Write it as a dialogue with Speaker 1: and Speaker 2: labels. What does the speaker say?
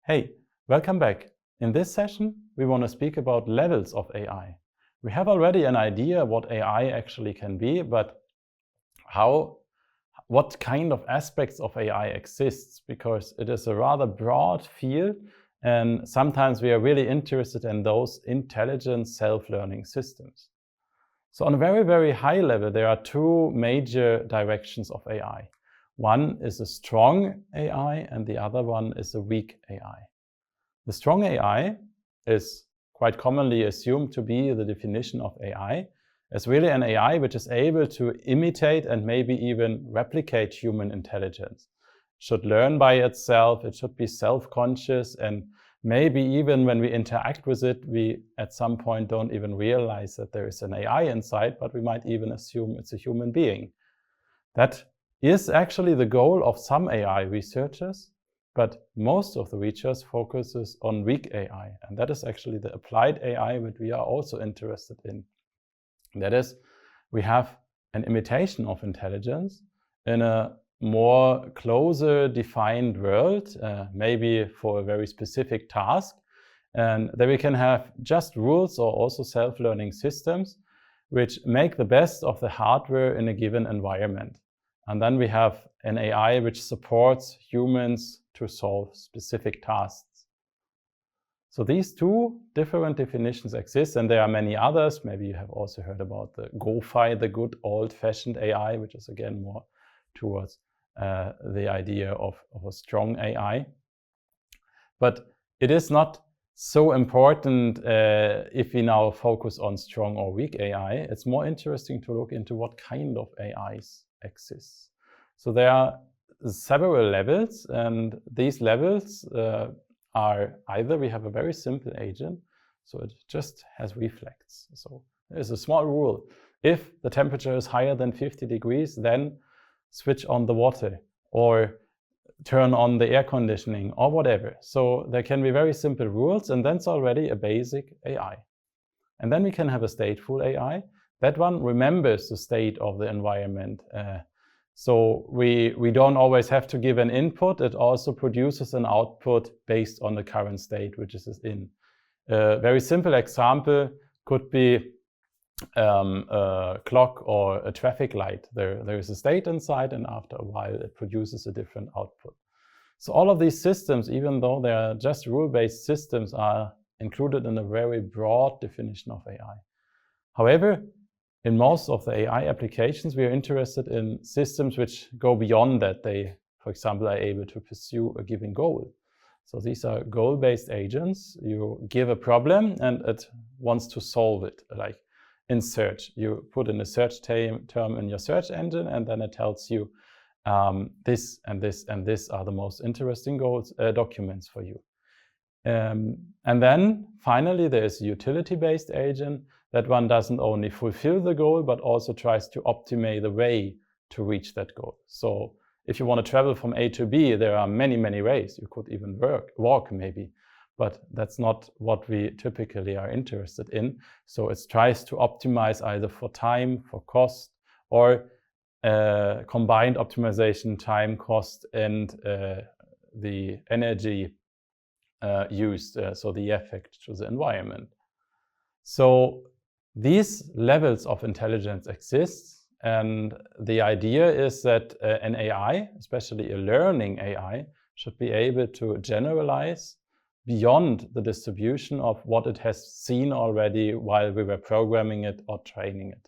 Speaker 1: Hey, welcome back. In this session, we want to speak about levels of AI. We have already an idea what AI actually can be, but what kind of aspects of AI exists, because it is a rather broad field and sometimes we are really interested in those intelligent self-learning systems. So on a very, very high level, there are two major directions of AI. One is a strong AI and the other one is a weak AI. The strong AI is quite commonly assumed to be the definition of AI as really an AI which is able to imitate and maybe even replicate human intelligence. It should learn by itself, it should be self-conscious, and maybe even when we interact with it, we at some point don't even realize that there is an AI inside, but we might even assume it's a human being. That is actually the goal of some AI researchers, but most of the research focuses on weak AI, and that is actually the applied AI that we are also interested in. That is, we have an imitation of intelligence in a more closer defined world, maybe for a very specific task, and that we can have just rules or also self-learning systems which make the best of the hardware in a given environment. And then we have an AI which supports humans to solve specific tasks. So these two different definitions exist, and there are many others. Maybe you have also heard about the GOFAI, the good old-fashioned AI, which is again more towards the idea of a strong AI. But it is not so important if we now focus on strong or weak AI. It's more interesting to look into what kind of AIs exist. So there are several levels, and these levels are either we have a very simple agent, so it just has reflex. So there's a small rule. If the temperature is higher than 50 degrees, then switch on the water or turn on the air conditioning or whatever. So there can be very simple rules, and that's already a basic AI. And then we can have a stateful AI. That one remembers the state of the environment. So we don't always have to give an input. It also produces an output based on the current state which is in. A very simple example could be a clock or a traffic light. There is a state inside, and after a while it produces a different output. So all of these systems, even though they are just rule-based systems, are included in a very broad definition of AI. However, in most of the AI applications, we are interested in systems which go beyond that. They, for example, are able to pursue a given goal. So these are goal-based agents. You give a problem and it wants to solve it, like in search. You put in a search term in your search engine, and then it tells you this and this and this are the most interesting documents for you. And then finally, there is a utility-based agent. That one doesn't only fulfill the goal, but also tries to optimize the way to reach that goal. So if you want to travel from A to B, there are many, many ways. You could even walk maybe, but that's not what we typically are interested in. So it tries to optimize either for time, for cost, or combined optimization, time, cost, and the energy used, so the effect to the environment. So these levels of intelligence exist, and the idea is that an AI, especially a learning AI, should be able to generalize beyond the distribution of what it has seen already while we were programming it or training it.